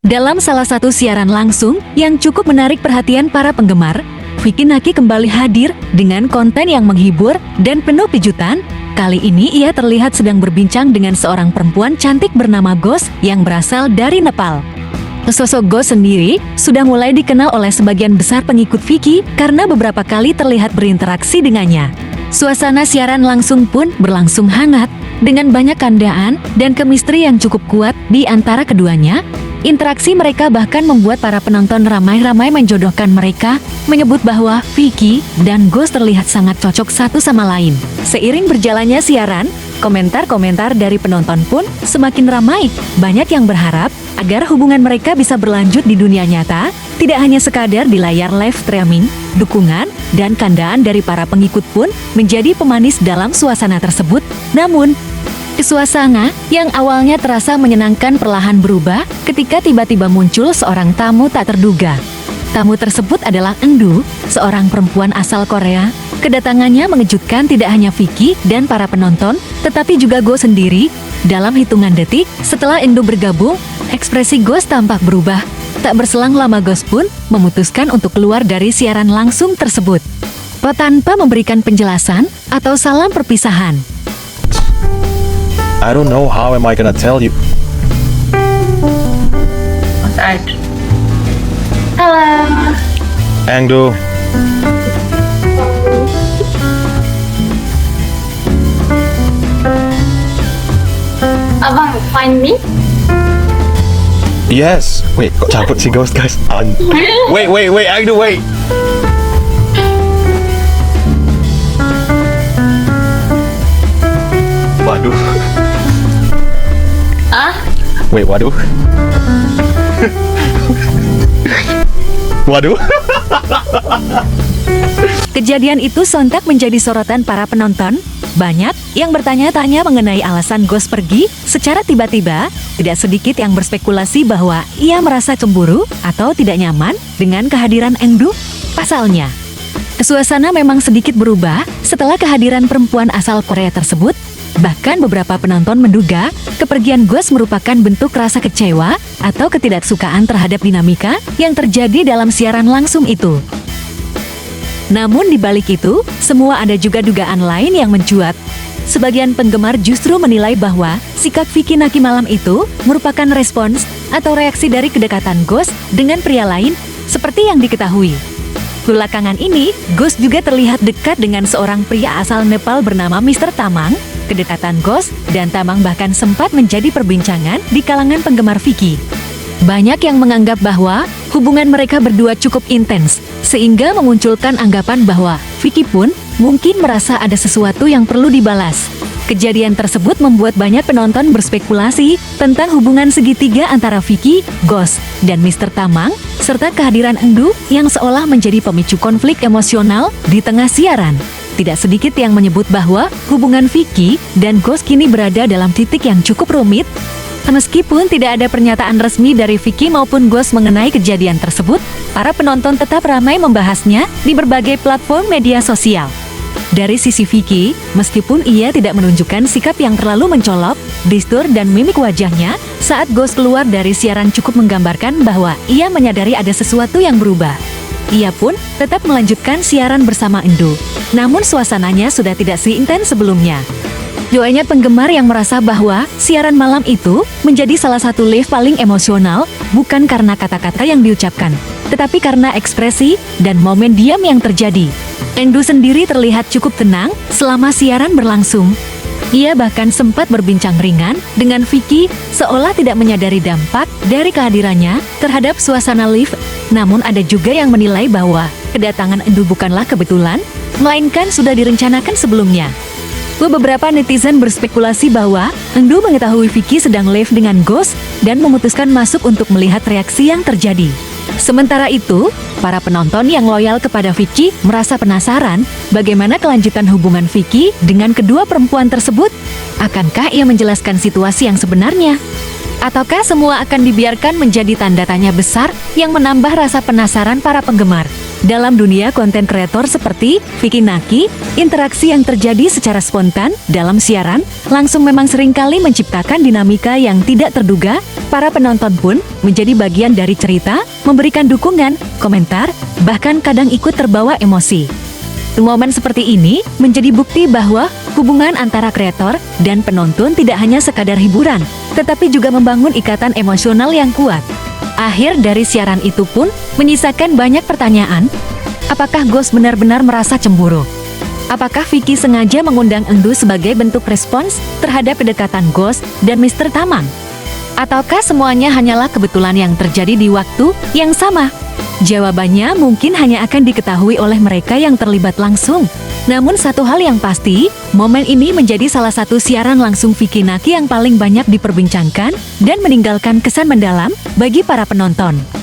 Dalam salah satu siaran langsung yang cukup menarik perhatian para penggemar, Vicky Naki kembali hadir dengan konten yang menghibur dan penuh kejutan. Kali ini ia terlihat sedang berbincang dengan seorang perempuan cantik bernama Ghost yang berasal dari Nepal. Sosok Ghost sendiri sudah mulai dikenal oleh sebagian besar pengikut Vicky karena beberapa kali terlihat berinteraksi dengannya. Suasana siaran langsung pun berlangsung hangat dengan banyak candaan dan chemistry yang cukup kuat di antara keduanya. Interaksi mereka bahkan membuat para penonton ramai-ramai menjodohkan mereka, menyebut bahwa Vicky dan Ghost terlihat sangat cocok satu sama lain. Seiring berjalannya siaran, komentar-komentar dari penonton pun semakin ramai. Banyak yang berharap agar hubungan mereka bisa berlanjut di dunia nyata, tidak hanya sekadar di layar live streaming. Dukungan dan candaan dari para pengikut pun menjadi pemanis dalam suasana tersebut. Namun, suasana yang awalnya terasa menyenangkan perlahan berubah ketika tiba-tiba muncul seorang tamu tak terduga. Tamu tersebut adalah Endu, seorang perempuan asal Korea. Kedatangannya mengejutkan tidak hanya Vicky dan para penonton, tetapi juga Ghost sendiri. Dalam hitungan detik, setelah Endu bergabung, ekspresi Ghost tampak berubah. Tak berselang lama Ghost pun memutuskan untuk keluar dari siaran langsung tersebut. Tanpa memberikan penjelasan atau salam perpisahan. I don't know how am I gonna tell you. Outside. Hello. Engdu, Abang find me? yes. Wait, kok cabut si Ghost guys? Wait, Engdu, wait. Waduh. Ah? Wait, waduh. Waduh. Kejadian itu sontak menjadi sorotan para penonton. Banyak yang bertanya-tanya mengenai alasan Ghost pergi secara tiba-tiba. Tidak sedikit yang berspekulasi bahwa ia merasa cemburu atau tidak nyaman dengan kehadiran Engdu. Pasalnya, suasana memang sedikit berubah setelah kehadiran perempuan asal Korea tersebut. Bahkan beberapa penonton menduga kepergian Ghost merupakan bentuk rasa kecewa atau ketidaksukaan terhadap dinamika yang terjadi dalam siaran langsung itu. Namun di balik itu, semua ada juga dugaan lain yang mencuat. Sebagian penggemar justru menilai bahwa sikap Vicky Naki malam itu merupakan respons atau reaksi dari kedekatan Ghost dengan pria lain seperti yang diketahui. Belakangan ini, Ghost juga terlihat dekat dengan seorang pria asal Nepal bernama Mr. Tamang. Kedekatan Ghost dan Tamang bahkan sempat menjadi perbincangan di kalangan penggemar Vicky. Banyak yang menganggap bahwa hubungan mereka berdua cukup intens, sehingga memunculkan anggapan bahwa Vicky pun mungkin merasa ada sesuatu yang perlu dibalas. Kejadian tersebut membuat banyak penonton berspekulasi tentang hubungan segitiga antara Vicky, Ghost, dan Mr. Tamang, serta kehadiran Engdu yang seolah menjadi pemicu konflik emosional di tengah siaran. Tidak sedikit yang menyebut bahwa hubungan Vicky dan Ghost kini berada dalam titik yang cukup rumit. Meskipun tidak ada pernyataan resmi dari Vicky maupun Ghost mengenai kejadian tersebut, para penonton tetap ramai membahasnya di berbagai platform media sosial. Dari sisi Vicky, meskipun ia tidak menunjukkan sikap yang terlalu mencolok, gestur dan mimik wajahnya saat Ghost keluar dari siaran cukup menggambarkan bahwa ia menyadari ada sesuatu yang berubah. Ia pun tetap melanjutkan siaran bersama Endu. Namun suasananya sudah tidak seintens sebelumnya. Doanya penggemar yang merasa bahwa siaran malam itu menjadi salah satu live paling emosional, bukan karena kata-kata yang diucapkan, tetapi karena ekspresi dan momen diam yang terjadi. Endu sendiri terlihat cukup tenang selama siaran berlangsung. Ia bahkan sempat berbincang ringan dengan Vicky, seolah tidak menyadari dampak dari kehadirannya terhadap suasana live. Namun ada juga yang menilai bahwa kedatangan Endu bukanlah kebetulan, melainkan sudah direncanakan sebelumnya. Beberapa netizen berspekulasi bahwa Endu mengetahui Vicky sedang live dengan Ghost dan memutuskan masuk untuk melihat reaksi yang terjadi. Sementara itu, para penonton yang loyal kepada Vicky merasa penasaran bagaimana kelanjutan hubungan Vicky dengan kedua perempuan tersebut. Akankah ia menjelaskan situasi yang sebenarnya? Ataukah semua akan dibiarkan menjadi tanda tanya besar yang menambah rasa penasaran para penggemar? Dalam dunia konten kreator seperti Vicky Naki, interaksi yang terjadi secara spontan dalam siaran langsung memang seringkali menciptakan dinamika yang tidak terduga. Para penonton pun menjadi bagian dari cerita, memberikan dukungan, komentar, bahkan kadang ikut terbawa emosi. Momen seperti ini menjadi bukti bahwa hubungan antara kreator dan penonton tidak hanya sekadar hiburan, tetapi juga membangun ikatan emosional yang kuat. Akhir dari siaran itu pun menyisakan banyak pertanyaan. Apakah Ghost benar-benar merasa cemburu? Apakah Vicky sengaja mengundang Endu sebagai bentuk respons terhadap kedekatan Ghost dan Mr. Tamang? Ataukah semuanya hanyalah kebetulan yang terjadi di waktu yang sama? Jawabannya mungkin hanya akan diketahui oleh mereka yang terlibat langsung. Namun satu hal yang pasti, momen ini menjadi salah satu siaran langsung Vicky Naki yang paling banyak diperbincangkan dan meninggalkan kesan mendalam bagi para penonton.